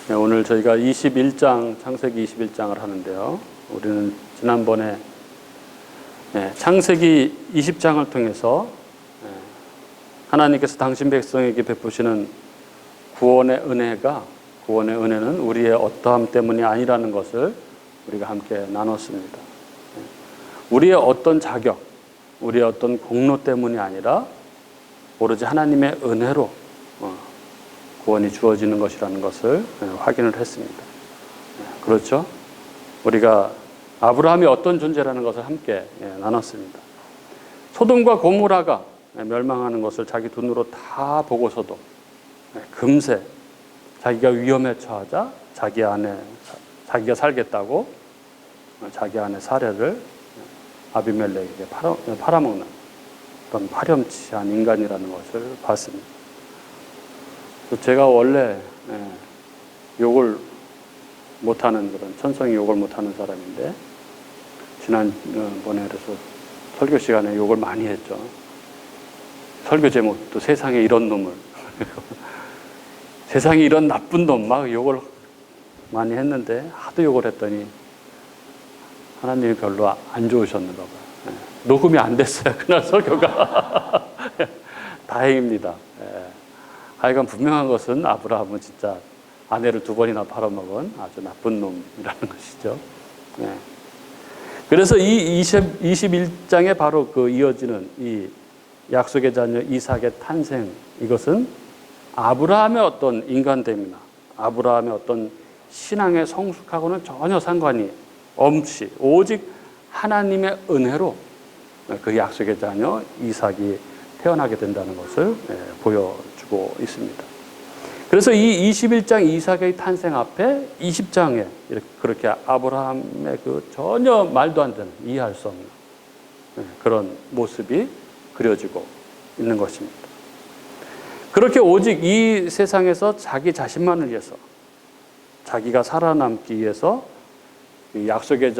네, 오늘 저희가 21장, 창세기 21장을 하는데요. 우리는 지난번에 창세기 20장을 통해서 하나님께서 당신 백성에게 베푸시는 구원의 은혜는 우리의 어떠함 때문이 아니라는 것을 우리가 함께 나눴습니다. 우리의 어떤 자격, 우리의 어떤 공로 때문이 아니라 오로지 하나님의 은혜로 구원이 주어지는 것이라는 것을 확인을 했습니다. 그렇죠? 우리가 아브라함이 어떤 존재라는 것을 함께 나눴습니다. 소돔과 고모라가 멸망하는 것을 자기 눈으로 다 보고서도 금세 자기가 위험에 처하자 자기가 살겠다고 자기 아내 사례를 아비멜렉에게 팔아먹는 어떤 파렴치한 인간이라는 것을 봤습니다. 제가 원래 욕을 못하는 그런 천성이 욕을 못하는 사람인데 지난번에 그래서 설교 시간에 욕을 많이 했죠. 설교 제목도 세상에 이런 놈을 세상에 이런 나쁜 놈 막 욕을 많이 했는데 하도 욕을 했더니 하나님이 별로 안 좋으셨는가 봐요. 녹음이 안 됐어요. 그날 설교가. 다행입니다. 하여간 분명한 것은 아브라함은 진짜 아내를 2번이나 팔아먹은 아주 나쁜 놈이라는 것이죠. 그래서 이 21장에 바로 그 이어지는 이 약속의 자녀 이삭의 탄생, 이것은 아브라함의 어떤 인간됨이나 아브라함의 어떤 신앙의 성숙하고는 전혀 상관이 없이 오직 하나님의 은혜로 그 약속의 자녀 이삭이 태어나게 된다는 것을 보여주고 있습니다. 그래서 이 21장 이삭의 탄생 앞에 20장에 그렇게 아브라함의 그 전혀 말도 안 되는 이해할 수 없는 그런 모습이 그려지고 있는 것입니다. 그렇게 오직 이 세상에서 자기 자신만을 위해서 자기가 살아남기 위해서 약속의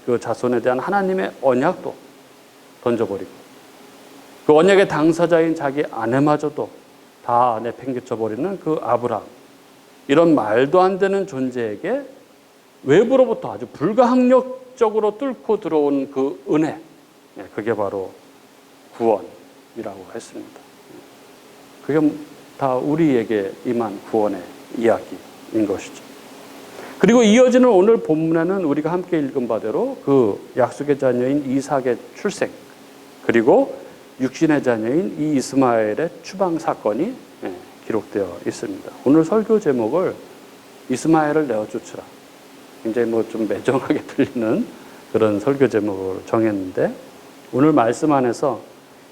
그 자손에 대한 하나님의 언약도 던져버리고 그 언약의 당사자인 자기 아내마저도 다 내팽개쳐버리는 그 아브라함, 이런 말도 안 되는 존재에게 외부로부터 아주 불가항력적으로 뚫고 들어온 그 은혜, 그게 바로 구원이라고 했습니다. 그게 다 우리에게 임한 구원의 이야기인 것이죠. 그리고 이어지는 오늘 본문에는 우리가 함께 읽은 바대로 그 약속의 자녀인 이삭의 출생, 그리고 육신의 자녀인 이 이스마엘의 추방 사건이 기록되어 있습니다. 오늘 설교 제목을 이스마엘을 내어 쫓으라, 굉장히 좀 매정하게 들리는 그런 설교 제목을 정했는데, 오늘 말씀 안에서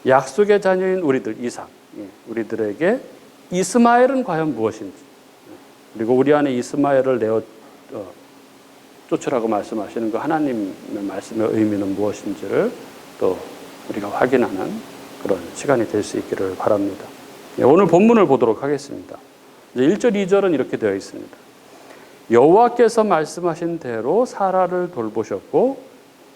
약속의 자녀인 우리들, 이삭, 우리들에게 이스마엘은 과연 무엇인지, 그리고 우리 안에 이스마엘을 내어 쫓으라고 말씀하시는 그 하나님의 말씀의 의미는 무엇인지를 또 우리가 확인하는 그런 시간이 될 수 있기를 바랍니다. 오늘 본문을 보도록 하겠습니다. 1절, 2절은 이렇게 되어 있습니다. 여호와께서 말씀하신 대로 사라를 돌보셨고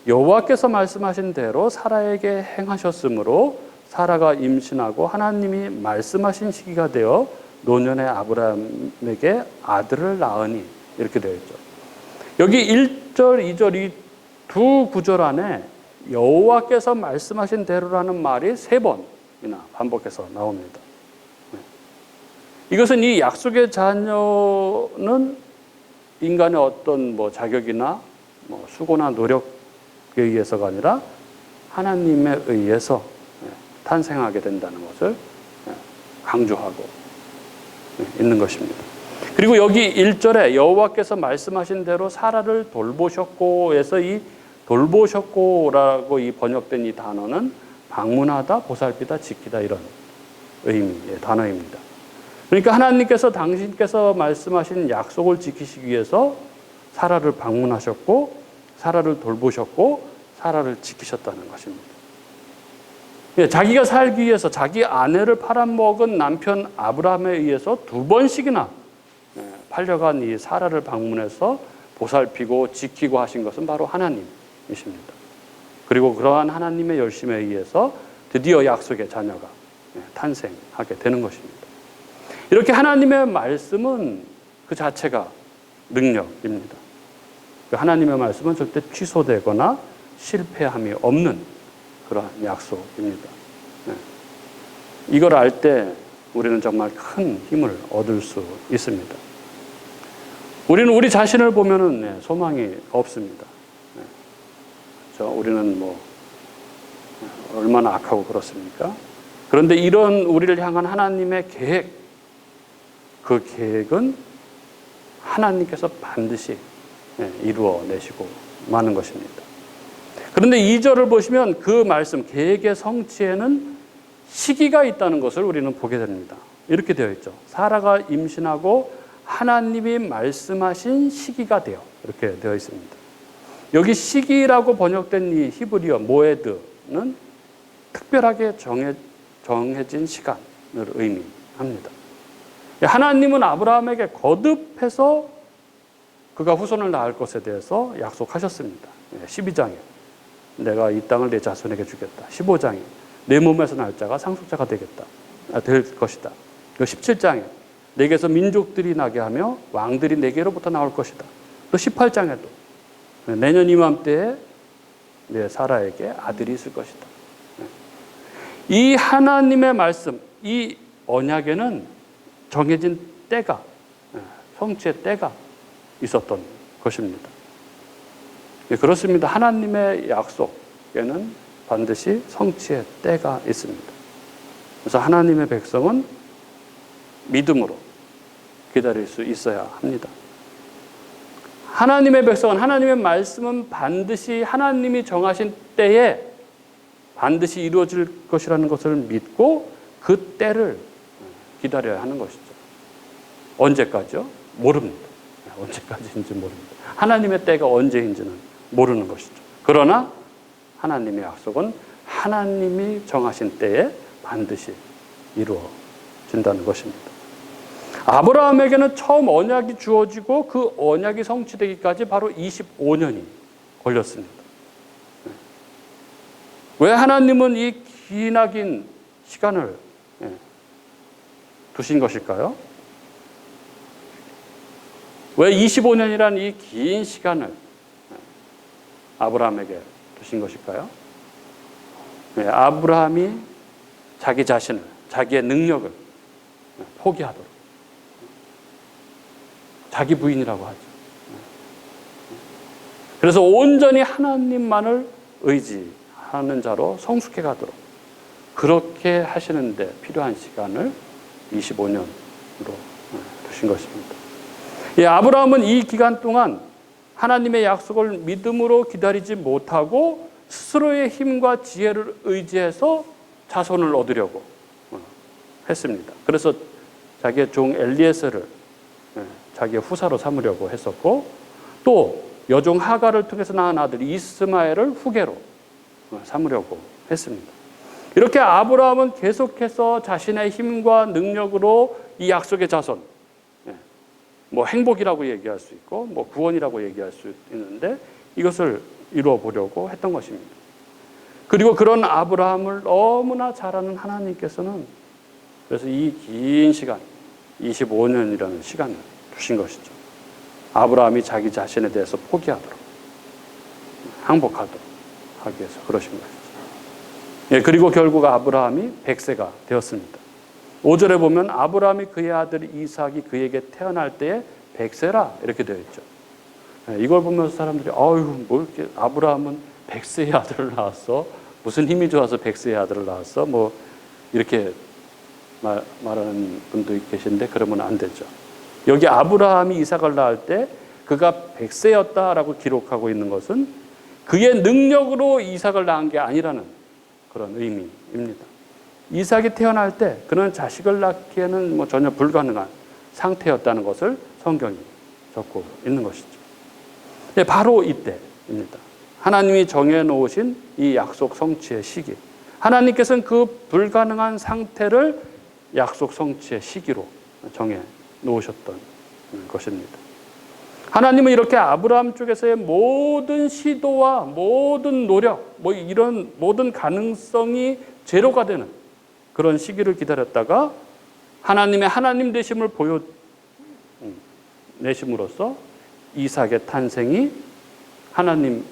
여호와께서 말씀하신 대로 사라에게 행하셨으므로 사라가 임신하고 하나님이 말씀하신 시기가 되어 노년의 아브라함에게 아들을 낳으니, 이렇게 되어 있죠. 여기 1절, 2절 이 두 구절 안에 여호와께서 말씀하신 대로라는 말이 3번이나 반복해서 나옵니다. 이것은 이 약속의 자녀는 인간의 어떤 자격이나 수고나 노력에 의해서가 아니라 하나님에 의해서 탄생하게 된다는 것을 강조하고 있는 것입니다. 그리고 여기 1절에 여호와께서 말씀하신 대로 사라를 돌보셨고 해서 이 돌보셨고라고 이 번역된 이 단어는 방문하다, 보살피다, 지키다, 이런 의미의 단어입니다. 그러니까 하나님께서 당신께서 말씀하신 약속을 지키시기 위해서 사라를 방문하셨고 사라를 돌보셨고 사라를 지키셨다는 것입니다. 자기가 살기 위해서 자기 아내를 팔아먹은 남편 아브라함에 의해서 2번씩이나 팔려간 이 사라를 방문해서 보살피고 지키고 하신 것은 바로 하나님이십니다. 그리고 그러한 하나님의 열심에 의해서 드디어 약속의 자녀가 탄생하게 되는 것입니다. 이렇게 하나님의 말씀은 그 자체가 능력입니다. 하나님의 말씀은 절대 취소되거나 실패함이 없는 그러한 약속입니다. 이걸 알 때 우리는 정말 큰 힘을 얻을 수 있습니다. 우리는 우리 자신을 보면은 소망이 없습니다. 우리는 뭐 얼마나 악하고 그렇습니까? 그런데 이런 우리를 향한 하나님의 계획, 그 계획은 하나님께서 반드시 이루어내시고 마는 것입니다. 그런데 2절을 보시면 그 말씀, 계획의 성취에는 시기가 있다는 것을 우리는 보게 됩니다. 이렇게 되어 있죠. 사라가 임신하고 하나님이 말씀하신 시기가 되어, 이렇게 되어 있습니다. 여기 시기라고 번역된 이 히브리어 모에드는 특별하게 정해진 시간을 의미합니다. 하나님은 아브라함에게 거듭해서 그가 후손을 낳을 것에 대해서 약속하셨습니다. 12장에 내가 이 땅을 내 자손에게 주겠다. 15장에 내 몸에서 날 자가 상속자가 되겠다. 될 것이다. 17장에 내게서 민족들이 나게 하며 왕들이 내게로부터 나올 것이다. 또 18장에도 내년 이맘때에 내 사라에게 아들이 있을 것이다. 이 하나님의 말씀, 이 언약에는 정해진 때가, 성취의 때가 있었던 것입니다. 그렇습니다. 하나님의 약속에는 반드시 성취의 때가 있습니다. 그래서 하나님의 백성은 믿음으로 기다릴 수 있어야 합니다. 하나님의 백성은, 하나님의 말씀은 반드시 하나님이 정하신 때에 반드시 이루어질 것이라는 것을 믿고 그 때를 기다려야 하는 것이죠. 언제까지요? 모릅니다. 언제까지인지 모릅니다. 하나님의 때가 언제인지는 모르는 것이죠. 그러나 하나님의 약속은 하나님이 정하신 때에 반드시 이루어진다는 것입니다. 아브라함에게는 처음 언약이 주어지고 그 언약이 성취되기까지 바로 25년이 걸렸습니다. 왜 하나님은 이 기나긴 시간을 두신 것일까요? 왜 25년이란 이 긴 시간을 아브라함에게 두신 것일까요? 아브라함이 자기 자신을, 자기의 능력을 포기하도록, 자기 부인이라고 하죠. 그래서 온전히 하나님만을 의지하는 자로 성숙해 가도록 그렇게 하시는데 필요한 시간을 25년으로 두신 것입니다. 아브라함은 이 기간 동안 하나님의 약속을 믿음으로 기다리지 못하고 스스로의 힘과 지혜를 의지해서 자손을 얻으려고 했습니다. 그래서 자기의 종 엘리에셀을 자기의 후사로 삼으려고 했었고, 또 여종 하갈을 통해서 낳은 아들 이스마엘을 후계로 삼으려고 했습니다. 이렇게 아브라함은 계속해서 자신의 힘과 능력으로 이 약속의 자손, 뭐 행복이라고 얘기할 수 있고 뭐 구원이라고 얘기할 수 있는데 이것을 이루어 보려고 했던 것입니다. 그리고 그런 아브라함을 너무나 잘 아는 하나님께서는 그래서 이 긴 시간, 25년이라는 시간을 주신 것이죠. 아브라함이 자기 자신에 대해서 포기하도록, 항복하도록 하기 위해서 그러신 것이죠. 그리고 결국 아브라함이 100세가 되었습니다. 5절에 보면 아브라함이 그의 아들 이삭이 그에게 태어날 때에 100세라 이렇게 되어 있죠. 이걸 보면서 사람들이 뭐 이렇게 아브라함은 100세의 아들을 낳았어? 무슨 힘이 좋아서 100세의 아들을 낳았어? 뭐 이렇게 말하는 분도 계신데 그러면 안 되죠. 여기 아브라함이 이삭을 낳을 때 그가 100세였다라고 기록하고 있는 것은 그의 능력으로 이삭을 낳은 게 아니라는 그런 의미입니다. 이삭이 태어날 때 그는 자식을 낳기에는 뭐 전혀 불가능한 상태였다는 것을 성경이 적고 있는 것이죠. 바로 이때입니다. 하나님이 정해놓으신 이 약속 성취의 시기. 하나님께서는 그 불가능한 상태를 약속 성취의 시기로 정해놓으셨던 것입니다. 하나님은 이렇게 아브라함 쪽에서의 모든 시도와 모든 노력, 뭐 이런 모든 가능성이 제로가 되는 그런 시기를 기다렸다가 하나님의 하나님 되심을 보여내심으로써 이삭의 탄생이 하나님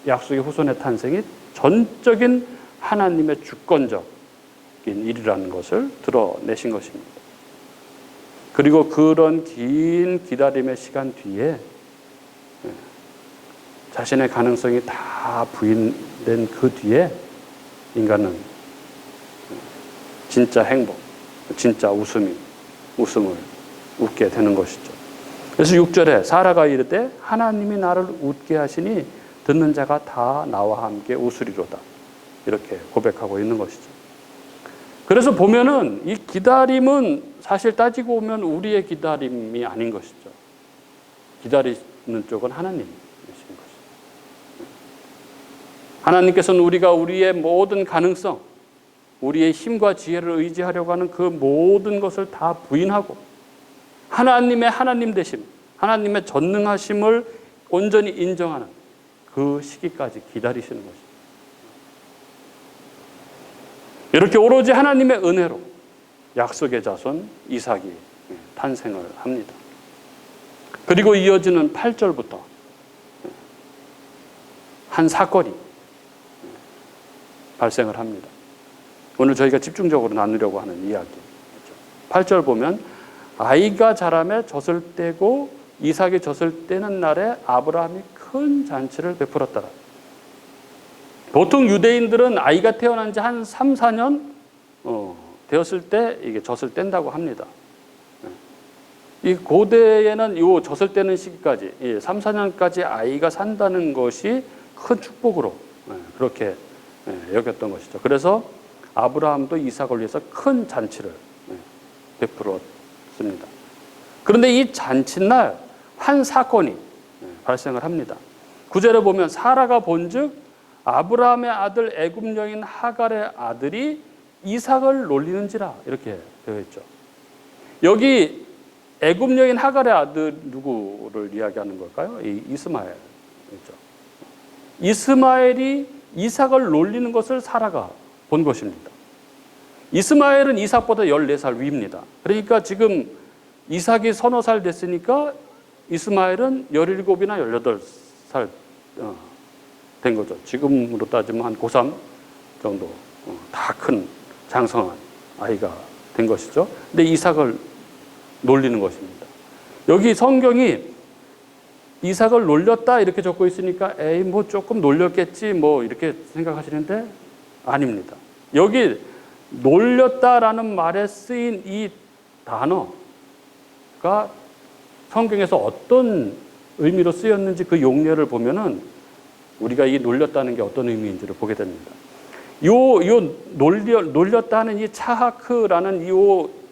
약속의 후손의 탄생이 전적인 하나님의 주권적인 일이라는 것을 드러내신 것입니다. 그리고 그런 긴 기다림의 시간 뒤에 자신의 가능성이 다 부인된 그 뒤에 인간은 진짜 행복, 진짜 웃음을 웃게 되는 것이죠. 그래서 6절에 사라가 이르되 하나님이 나를 웃게 하시니 듣는 자가 다 나와 함께 웃으리로다. 이렇게 고백하고 있는 것이죠. 그래서 보면은 이 기다림은 사실 따지고 보면 우리의 기다림이 아닌 것이죠. 기다리는 쪽은 하나님이신 것이죠. 하나님께서는 우리가 우리의 모든 가능성, 우리의 힘과 지혜를 의지하려고 하는 그 모든 것을 다 부인하고 하나님의 하나님 되심, 하나님의 전능하심을 온전히 인정하는 그 시기까지 기다리시는 것입니다. 이렇게 오로지 하나님의 은혜로 약속의 자손 이삭이 탄생을 합니다. 그리고 이어지는 8절부터 한 사건이 발생을 합니다. 오늘 저희가 집중적으로 나누려고 하는 이야기. 8절 보면 아이가 자라매 젖을 떼고 이삭이 젖을 떼는 날에 아브라함이 큰 잔치를 베풀었더라. 보통 유대인들은 아이가 태어난 지 한 3, 4년 되었을 때 이게 젖을 뗀다고 합니다. 이 고대에는 이 젖을 떼는 시기까지 3, 4년까지 아이가 산다는 것이 큰 축복으로 그렇게 여겼던 것이죠. 그래서 아브라함도 이삭을 위해서 큰 잔치를 베풀었습니다. 그런데 이 잔치날 한 사건이 발생을 합니다. 9절에 보면 사라가 본즉 아브라함의 아들 애굽 여인 하갈의 아들이 이삭을 놀리는지라 이렇게 되어 있죠. 여기 애굽 여인 하갈의 아들 누구를 이야기하는 걸까요? 이스마엘이죠. 이스마엘이 이삭을 놀리는 것을 사라가 본 것입니다. 이스마엘은 이삭보다 14살 위입니다. 그러니까 지금 이삭이 서너 살 됐으니까 이스마엘은 17이나 18살 된 거죠. 지금으로 따지면 한 고3 정도 다 큰 장성한 아이가 된 것이죠. 근데 이삭을 놀리는 것입니다. 여기 성경이 이삭을 놀렸다 이렇게 적고 있으니까 에이 뭐 조금 놀렸겠지 뭐 이렇게 생각하시는데 아닙니다. 여기 놀렸다라는 말에 쓰인 이 단어가 성경에서 어떤 의미로 쓰였는지 그 용례를 보면은 우리가 이 놀렸다는 게 어떤 의미인지를 보게 됩니다. 놀렸다는 이 차하크라는 이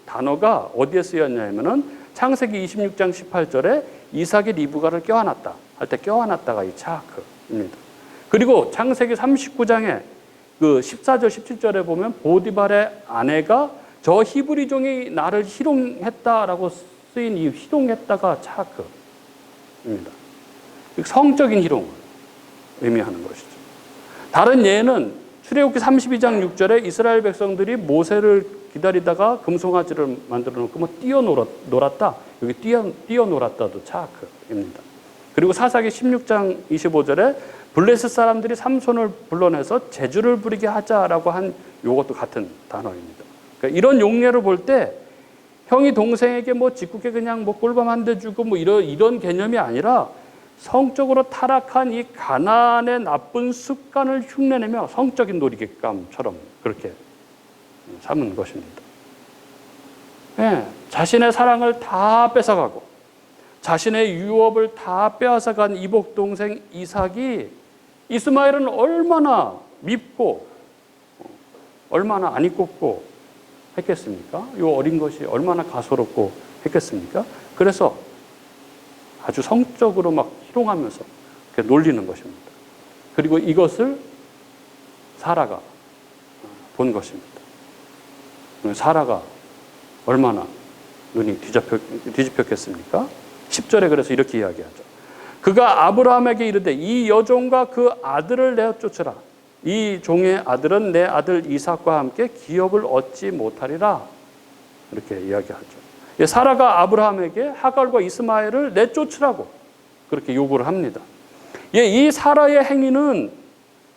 단어가 어디에 쓰였냐면은 창세기 26장 18절에 이삭이 리브가를 껴안았다 할 때 껴안았다가 이 차하크입니다. 그리고 창세기 39장에 그 14절 17절에 보면 보디발의 아내가 저 히브리 종이 나를 희롱했다라고 쓰인 이 희롱했다가 차하크입니다. 성적인 희롱을 의미하는 것이죠. 다른 예는 출애굽기 32장 6절에 이스라엘 백성들이 모세를 기다리다가 금송아지를 만들어 놓고 뭐 뛰어놀았다. 여기 뛰어놀았다도 차하크입니다. 그리고 사사기 16장 25절에 블레셋 사람들이 삼손을 불러내서 제주를 부리게 하자라고 한 이것도 같은 단어입니다. 그러니까 이런 용례를 볼 때 형이 동생에게 뭐 짓궂게 그냥 뭐 꿀밤 한 대 주고 뭐 이런 개념이 아니라 성적으로 타락한 이 가나안의 나쁜 습관을 흉내내며 성적인 놀이감처럼 그렇게 삼은 것입니다. 네, 자신의 사랑을 다 뺏어가고 자신의 유업을 다 빼앗아간 이복 동생 이삭이 이스마엘은 얼마나 밉고 얼마나 안 이꼽고 했겠습니까? 이 어린 것이 얼마나 가소롭고 했겠습니까? 그래서 아주 성적으로 막 희롱하면서 놀리는 것입니다. 그리고 이것을 사라가 본 것입니다. 사라가 얼마나 눈이 뒤집혔겠습니까? 10절에 그래서 이렇게 이야기하죠. 그가 아브라함에게 이르되 이 여종과 그 아들을 내어 쫓으라. 이 종의 아들은 내 아들 이삭과 함께 기업을 얻지 못하리라. 이렇게 이야기하죠. 사라가 아브라함에게 하갈과 이스마엘을 내쫓으라고 그렇게 요구를 합니다. 예, 이 사라의 행위는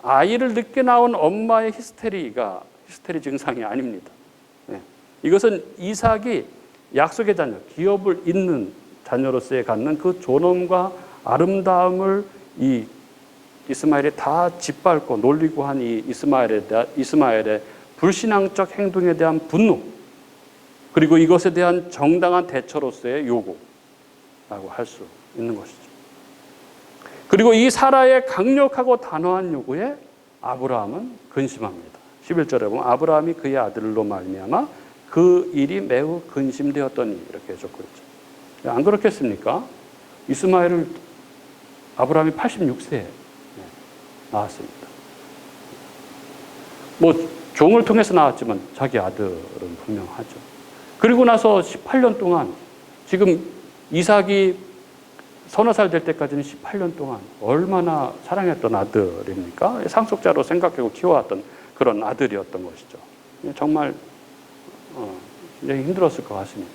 아이를 늦게 낳은 엄마의 히스테리 증상이 아닙니다. 예, 이것은 이삭이 약속의 자녀, 기업을 잇는 자녀로서의 갖는 그 존엄과 아름다움을 이 이스마엘이 다 짓밟고 놀리고 한 이 이스마엘의 불신앙적 행동에 대한 분노, 그리고 이것에 대한 정당한 대처로서의 요구라고 할 수 있는 것이죠. 그리고 이 사라의 강력하고 단호한 요구에 아브라함은 근심합니다. 11절에 보면 아브라함이 그의 아들로 말미암아 그 일이 매우 근심되었더니 이렇게 적고 있죠. 안 그렇겠습니까? 이스마엘을 아브라함이 86세에 낳았습니다. 뭐 종을 통해서 낳았지만 자기 아들은 분명하죠. 그리고 나서 18년 동안, 지금 이삭이 서너 살 될 때까지는 18년 동안 얼마나 사랑했던 아들입니까? 상속자로 생각하고 키워왔던 그런 아들이었던 것이죠. 정말 굉장히 힘들었을 것 같습니다.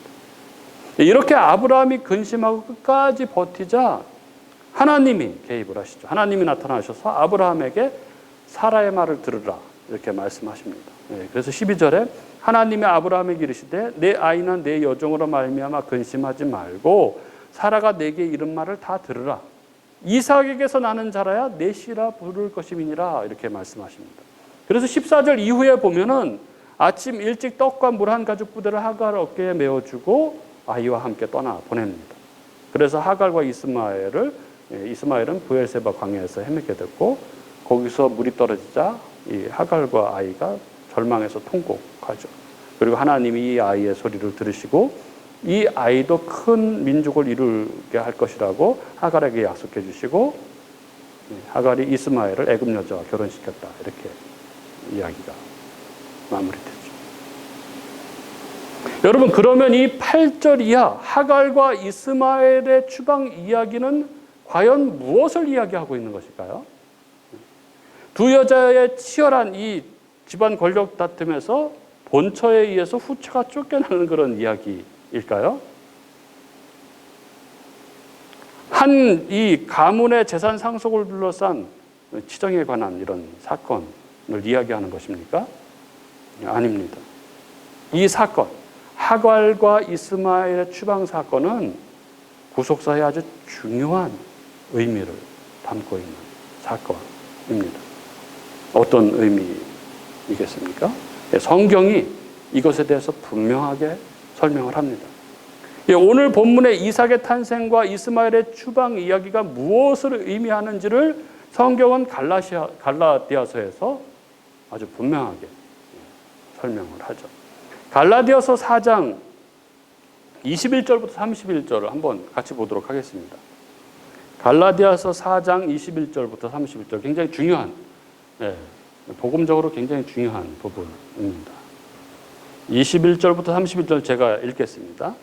이렇게 아브라함이 근심하고 끝까지 버티자 하나님이 개입을 하시죠. 하나님이 나타나셔서 아브라함에게 사라의 말을 들으라 이렇게 말씀하십니다. 그래서 12절에 하나님이 아브라함에게 이르시되 내 아이는 내 여종으로 말미암아 근심하지 말고 사라가 내게 이른 말을 다 들으라. 이삭에게서 나는 자라야 내 씨라 부를 것임이니라 이렇게 말씀하십니다. 그래서 14절 이후에 보면은 아침 일찍 떡과 물 한 가죽 부대를 하갈 어깨에 메어주고 아이와 함께 떠나 보냅니다. 그래서 하갈과 이스마엘은 브엘세바 광야에서 헤매게 됐고, 거기서 물이 떨어지자 이 하갈과 아이가 절망해서 통곡하죠. 그리고 하나님이 이 아이의 소리를 들으시고 이 아이도 큰 민족을 이루게 할 것이라고 하갈에게 약속해 주시고, 하갈이 이스마엘을 애굽 여자와 결혼시켰다 이렇게 이야기가 마무리되죠. 여러분, 그러면 이 8절 이하 하갈과 이스마엘의 추방 이야기는 과연 무엇을 이야기하고 있는 것일까요? 두 여자의 치열한 이 집안 권력 다툼에서 본처에 의해서 후처가 쫓겨나는 그런 이야기일까요? 한 이 가문의 재산 상속을 둘러싼 치정에 관한 이런 사건을 이야기하는 것입니까? 아닙니다. 이 사건, 하갈과 이스마엘의 추방 사건은 구속사의 아주 중요한 의미를 담고 있는 사건입니다. 어떤 의미이겠습니까? 성경이 이것에 대해서 분명하게 설명을 합니다. 오늘 본문의 이삭의 탄생과 이스마엘의 추방 이야기가 무엇을 의미하는지를 성경은 갈라디아서에서 아주 분명하게 설명을 하죠. 갈라디아서 4장 21절부터 31절을 한번 같이 보도록 하겠습니다. 갈라디아서 4장 21절부터 31절, 굉장히 중요한, 복음적으로 굉장히 중요한 부분입니다. 21절부터 31절 제가 읽겠습니다.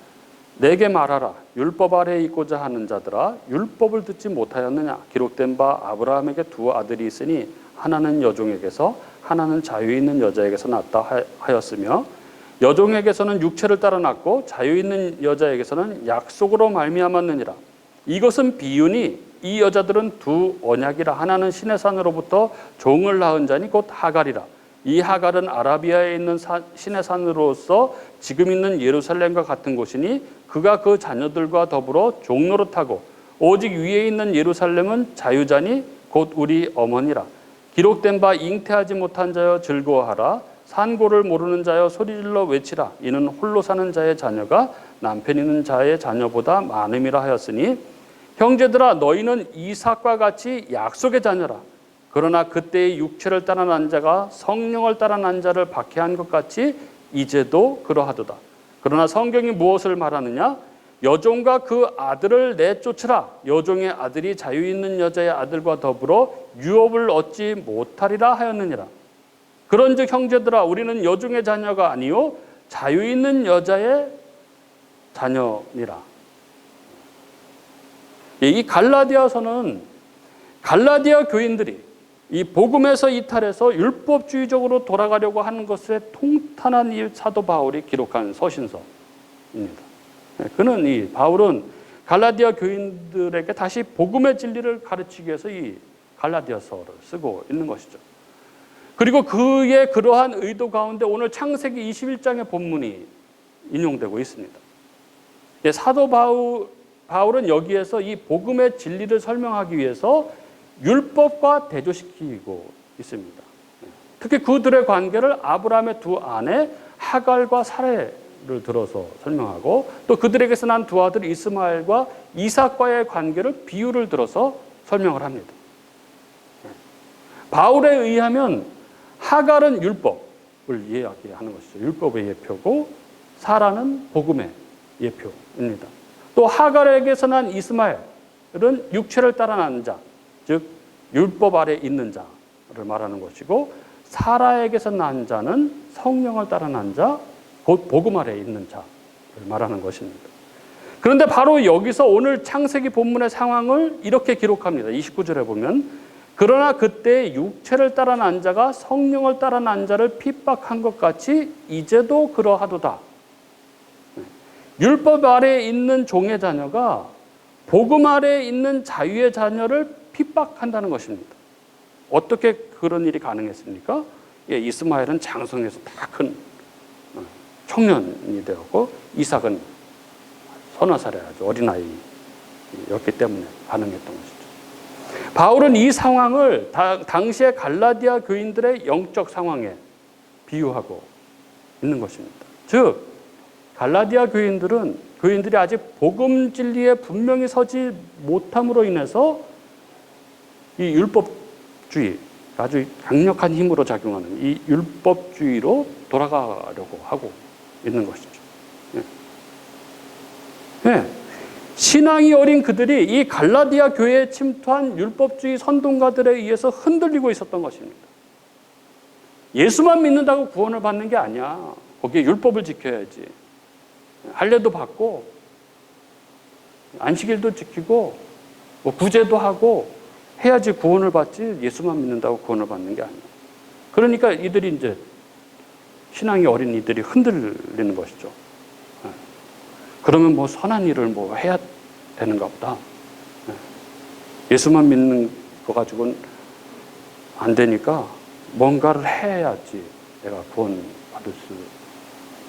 내게 말하라. 율법 아래에 있고자 하는 자들아, 율법을 듣지 못하였느냐? 기록된 바 아브라함에게 두 아들이 있으니 하나는 여종에게서 하나는 자유 있는 여자에게서 낳았다 하였으며, 여종에게서는 육체를 따라 낳고 자유 있는 여자에게서는 약속으로 말미암았느니라. 이것은 비유니 이 여자들은 두 언약이라. 하나는 신의 산으로부터 종을 낳은 자니 곧 하갈이라. 이 하갈은 아라비아에 있는 신의 산으로서 지금 있는 예루살렘과 같은 곳이니 그가 그 자녀들과 더불어 종노릇하고, 오직 위에 있는 예루살렘은 자유자니 곧 우리 어머니라. 기록된 바 잉태하지 못한 자여 즐거워하라. 산고를 모르는 자여 소리질러 외치라. 이는 홀로 사는 자의 자녀가 남편 있는 자의 자녀보다 많음이라 하였으니, 형제들아 너희는 이삭과 같이 약속의 자녀라. 그러나 그때의 육체를 따라 난 자가 성령을 따라 난 자를 박해한 것 같이 이제도 그러하도다. 그러나 성경이 무엇을 말하느냐? 여종과 그 아들을 내쫓으라. 여종의 아들이 자유 있는 여자의 아들과 더불어 유업을 얻지 못하리라 하였느니라. 그런즉 형제들아 우리는 여종의 자녀가 아니요 자유 있는 여자의 자녀니라. 이 갈라디아서는 갈라디아 교인들이 이 복음에서 이탈해서 율법주의적으로 돌아가려고 하는 것에 통탄한 이 사도 바울이 기록한 서신서입니다. 바울은 갈라디아 교인들에게 다시 복음의 진리를 가르치기 위해서 이 갈라디아서를 쓰고 있는 것이죠. 그리고 그의 그러한 의도 가운데 오늘 창세기 21장의 본문이 인용되고 있습니다. 사도 바울은 여기에서 이 복음의 진리를 설명하기 위해서 율법과 대조시키고 있습니다. 특히 그들의 관계를 아브라함의 두 아내 하갈과 사레를 들어서 설명하고 또 그들에게서 난 두 아들 이스마엘과 이삭과의 관계를 비유를 들어서 설명을 합니다. 바울에 의하면 하갈은 율법을 이야기하는 것이죠. 율법의 예표고 사라는 복음의 예표입니다. 또 하갈에게서 난 이스마엘은 육체를 따라 난 자, 즉 율법 아래 있는 자를 말하는 것이고 사라에게서 난 자는 성령을 따라 난 자, 곧 복음 아래 있는 자를 말하는 것입니다. 그런데 바로 여기서 오늘 창세기 본문의 상황을 이렇게 기록합니다. 29절에 보면 그러나 그때 육체를 따라 난 자가 성령을 따라 난 자를 핍박한 것 같이 이제도 그러하도다. 율법 아래에 있는 종의 자녀가 복음 아래에 있는 자유의 자녀를 핍박한다는 것입니다. 어떻게 그런 일이 가능했습니까? 이스마엘은 장성해서 다 큰 청년이 되었고 이삭은 서너 살의 아주 어린아이였기 때문에 가능했던 것이죠. 바울은 이 상황을 당시의 갈라디아 교인들의 영적 상황에 비유하고 있는 것입니다. 즉 갈라디아 교인들이 아직 복음 진리에 분명히 서지 못함으로 인해서 이 율법주의, 아주 강력한 힘으로 작용하는 이 율법주의로 돌아가려고 하고 있는 것이죠. 네. 신앙이 어린 그들이 이 갈라디아 교회에 침투한 율법주의 선동가들에 의해서 흔들리고 있었던 것입니다. 예수만 믿는다고 구원을 받는 게 아니야. 거기에 율법을 지켜야지. 할례도 받고 안식일도 지키고 구제도 하고 해야지 구원을 받지 예수만 믿는다고 구원을 받는 게 아니야. 그러니까 이들이 이제 신앙이 어린 이들이 흔들리는 것이죠. 그러면 뭐 선한 일을 뭐 해야 되는가 보다. 예수만 믿는 거 가지고는 안 되니까 뭔가를 해야지 내가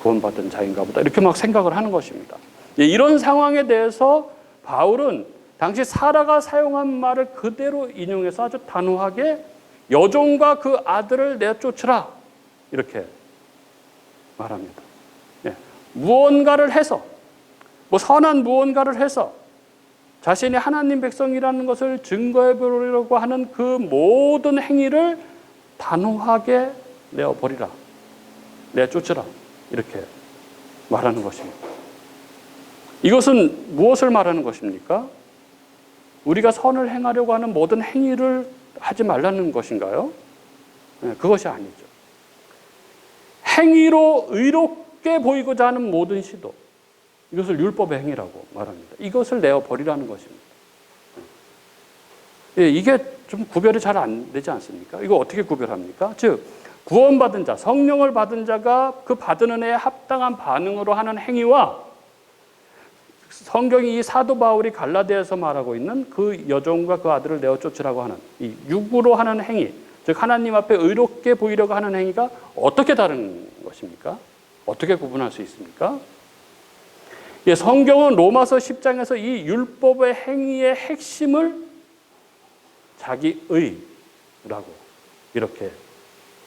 구원받은 자인가 보다. 이렇게 막 생각을 하는 것입니다. 이런 상황에 대해서 바울은 당시 사라가 사용한 말을 그대로 인용해서 아주 단호하게 여종과 그 아들을 내쫓으라 이렇게 말합니다. 무언가를 해서 선한 무언가를 해서 자신이 하나님 백성이라는 것을 증거해 보려고 하는 그 모든 행위를 단호하게 내어버리라. 내쫓으라. 이렇게 말하는 것입니다. 이것은 무엇을 말하는 것입니까? 우리가 선을 행하려고 하는 모든 행위를 하지 말라는 것인가요? 그것이 아니죠. 행위로 의롭게 보이고자 하는 모든 시도, 이것을 율법의 행위라고 말합니다. 이것을 내어버리라는 것입니다. 이게 좀 구별이 잘 안 되지 않습니까? 이거 어떻게 구별합니까? 즉 구원받은 자, 성령을 받은 자가 그 받은 은혜에 합당한 반응으로 하는 행위와 성경이 이 사도 바울이 갈라디아에서 말하고 있는 그 여종과 그 아들을 내어쫓으라고 하는 이 육으로 하는 행위, 즉 하나님 앞에 의롭게 보이려고 하는 행위가 어떻게 다른 것입니까? 어떻게 구분할 수 있습니까? 성경은 로마서 10장에서 이 율법의 행위의 핵심을 자기의라고 이렇게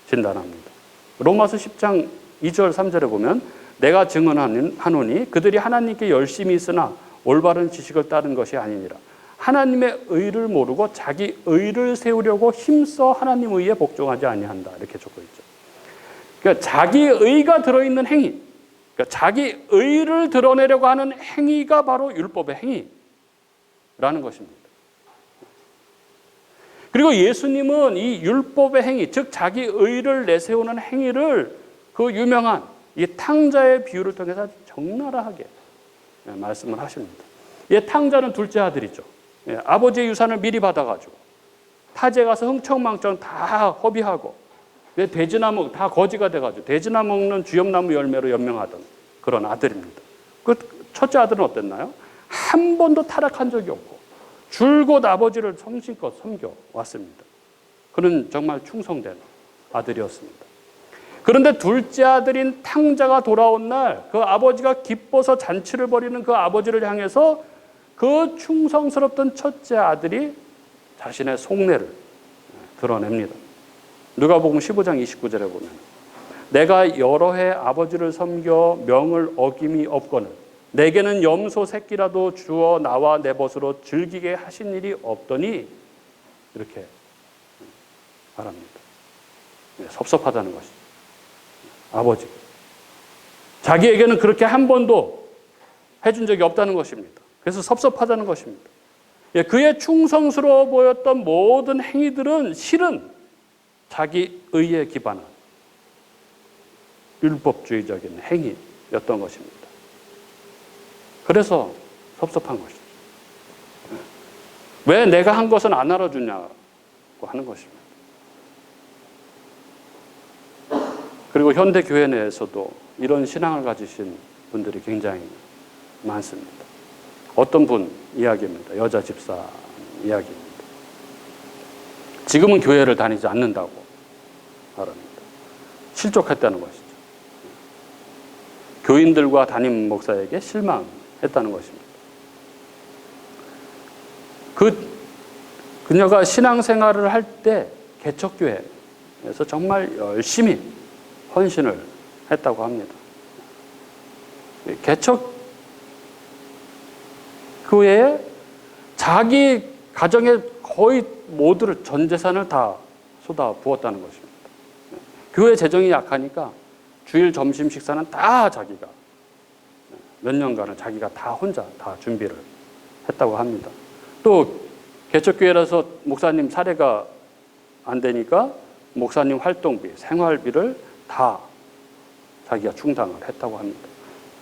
진단합니다. 로마서 10장 2절 3절에 보면 내가 증언하노니 그들이 하나님께 열심히 있으나 올바른 지식을 따른 것이 아니니라. 하나님의 의를 모르고 자기 의를 세우려고 힘써 하나님 의에 복종하지 아니한다. 이렇게 적고 있죠. 그러니까 자기 의가 들어있는 행위, 그러니까 자기 의를 드러내려고 하는 행위가 바로 율법의 행위라는 것입니다. 그리고 예수님은 이 율법의 행위, 즉 자기 의를 내세우는 행위를 그 유명한 이 탕자의 비유를 통해서 아주 적나라하게 말씀을 하십니다. 이 탕자는 둘째 아들이죠. 아버지의 유산을 미리 받아가지고 타지에 가서 흥청망청 다 허비하고 돼지나무 다 거지가 돼가지고 돼지나 먹는 주염나무 열매로 연명하던 그런 아들입니다. 그 첫째 아들은 어땠나요? 한 번도 타락한 적이 없고 줄곧 아버지를 성심껏 섬겨왔습니다. 그는 정말 충성된 아들이었습니다. 그런데 둘째 아들인 탕자가 돌아온 날 그 아버지가 기뻐서 잔치를 벌이는 그 아버지를 향해서 그 충성스럽던 첫째 아들이 자신의 속내를 드러냅니다. 누가복음 15장 29절에 보면 내가 여러 해 아버지를 섬겨 명을 어김이 없거늘 내게는 염소 새끼라도 주어 나와 내 벗으로 즐기게 하신 일이 없더니 이렇게 말합니다. 섭섭하다는 것이죠. 아버지. 자기에게는 그렇게 한 번도 해준 적이 없다는 것입니다. 그래서 섭섭하다는 것입니다. 그의 충성스러워 보였던 모든 행위들은 실은 자기 의에 기반한 율법주의적인 행위였던 것입니다. 그래서 섭섭한 것이죠. 왜 내가 한 것은 안 알아주냐고 하는 것입니다. 그리고 현대 교회 내에서도 이런 신앙을 가지신 분들이 굉장히 많습니다. 어떤 분 이야기입니다. 여자 집사 이야기입니다. 지금은 교회를 다니지 않는다고 말합니다. 실족했다는 것이죠. 교인들과 담임 목사에게 실망했다는 것입니다. 그녀가 신앙생활을 할 때 개척교회에서 정말 열심히 헌신을 했다고 합니다. 개척교회에 자기 가정의 거의 모두를 전 재산을 다 쏟아 부었다는 것입니다. 교회 재정이 약하니까 주일 점심 식사는 다 자기가 몇 년간을 자기가 다 혼자 다 준비를 했다고 합니다. 또 개척교회라서 목사님 사례가 안 되니까 목사님 활동비, 생활비를 다 자기가 충당을 했다고 합니다.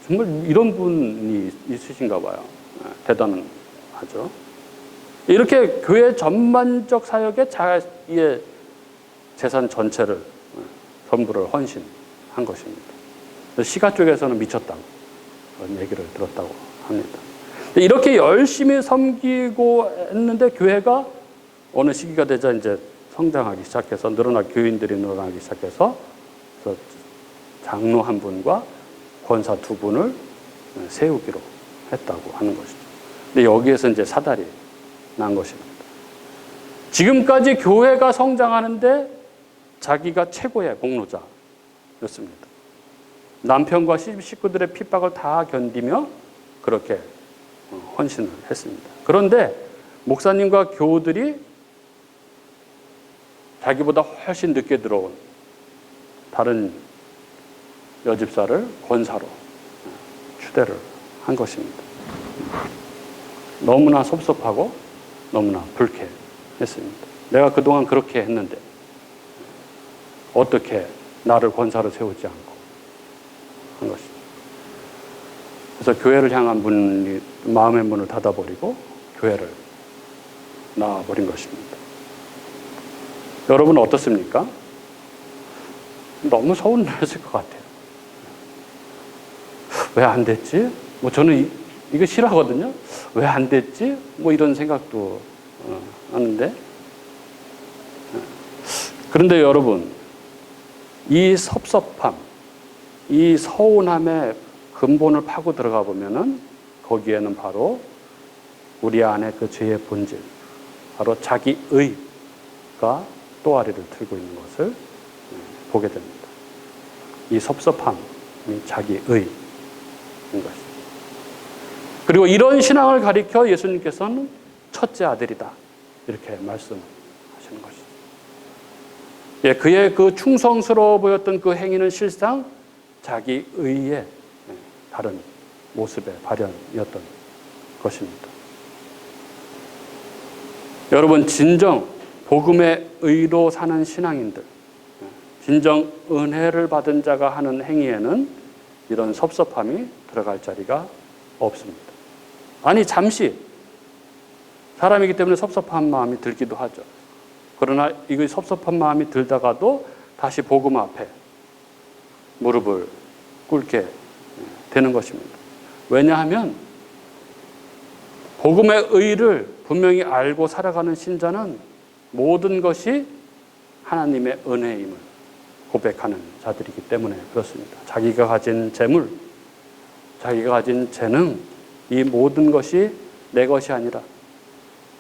정말 이런 분이 있으신가 봐요. 대단하죠. 이렇게 교회 전반적 사역에 자기의 재산 전체를 전부를 헌신한 것입니다. 시가 쪽에서는 미쳤다고 그런 얘기를 들었다고 합니다. 이렇게 열심히 섬기고 했는데 교회가 어느 시기가 되자 이제 성장하기 시작해서 교인들이 늘어나기 시작해서 장로 한 분과 권사 두 분을 세우기로 했다고 하는 것이죠. 근데 여기에서 이제 사달이 난 것입니다. 지금까지 교회가 성장하는데 자기가 최고의 공로자였습니다. 남편과 식구들의 핍박을 다 견디며 그렇게 헌신을 했습니다. 그런데 목사님과 교우들이 자기보다 훨씬 늦게 들어온 다른 여집사를 권사로 추대를 한 것입니다. 너무나 섭섭하고 너무나 불쾌했습니다. 내가 그동안 그렇게 했는데 어떻게 나를 권사로 세우지 않고 한 것이죠. 그래서 교회를 향한 문이 마음의 문을 닫아버리고 교회를 나와버린 것입니다. 여러분은 어떻습니까? 너무 서운했을 것 같아요. 왜 안 됐지? 저는 이거 싫어하거든요. 왜 안 됐지? 이런 생각도 하는데. 그런데 여러분, 이 섭섭함, 이 서운함의 근본을 파고 들어가 보면은 거기에는 바로 우리 안에 그 죄의 본질, 바로 자기 의가 또아리를 들고 있는 것을 보게 됩니다. 이 섭섭함이 자기 의인 것입니다. 그리고 이런 신앙을 가리켜 예수님께서는 첫째 아들이다 이렇게 말씀하시는 것이죠. 그의 그 충성스러워 보였던 그 행위는 실상 자기 의의 다른 모습의 발현이었던 것입니다. 여러분, 진정 복음의 의로 사는 신앙인들, 진정 은혜를 받은 자가 하는 행위에는 이런 섭섭함이 들어갈 자리가 없습니다. 아니, 잠시 사람이기 때문에 섭섭한 마음이 들기도 하죠. 그러나 이 섭섭한 마음이 들다가도 다시 복음 앞에 무릎을 꿇게 되는 것입니다. 왜냐하면 복음의 의를 분명히 알고 살아가는 신자는 모든 것이 하나님의 은혜임을 고백하는 자들이기 때문에 그렇습니다. 자기가 가진 재물, 자기가 가진 재능, 이 모든 것이 내 것이 아니라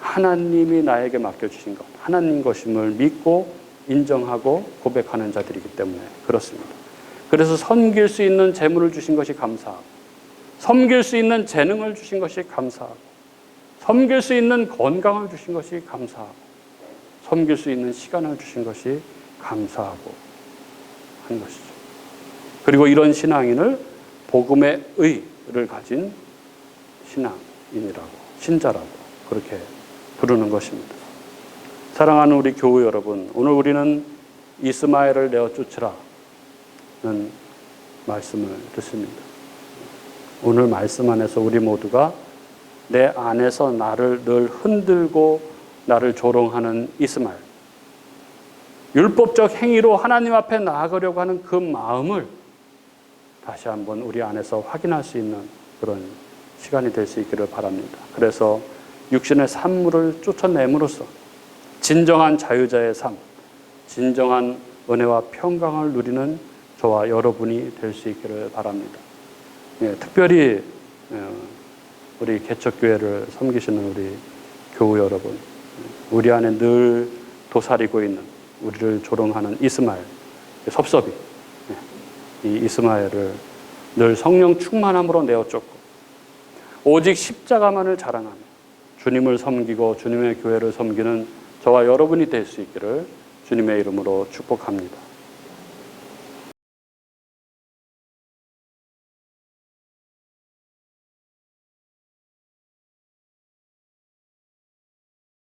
하나님이 나에게 맡겨주신 것, 하나님 것임을 믿고 인정하고 고백하는 자들이기 때문에 그렇습니다. 그래서 섬길 수 있는 재물을 주신 것이 감사하고, 섬길 수 있는 재능을 주신 것이 감사하고, 섬길 수 있는 건강을 주신 것이 감사하고, 섬길 수 있는 시간을 주신 것이 감사하고 한 것이죠. 그리고 이런 신앙인을 복음의 의를 가진 신앙인이라고, 신자라고 그렇게 부르는 것입니다. 사랑하는 우리 교우 여러분, 오늘 우리는 이스마엘을 내어 쫓으라는 말씀을 듣습니다. 오늘 말씀 안에서 우리 모두가 내 안에서 나를 늘 흔들고 나를 조롱하는 이스마엘, 율법적 행위로 하나님 앞에 나아가려고 하는 그 마음을 다시 한번 우리 안에서 확인할 수 있는 그런 시간이 될 수 있기를 바랍니다. 그래서 육신의 산물을 쫓아냄으로써 진정한 자유자의 삶, 진정한 은혜와 평강을 누리는 저와 여러분이 될 수 있기를 바랍니다. 특별히 우리 개척교회를 섬기시는 우리 교우 여러분, 우리 안에 늘 도사리고 있는 우리를 조롱하는 이스마엘, 섭섭이, 이 이스마엘을 늘 성령 충만함으로 내어 쫓고 오직 십자가만을 자랑하며 주님을 섬기고 주님의 교회를 섬기는 저와 여러분이 될 수 있기를 주님의 이름으로 축복합니다.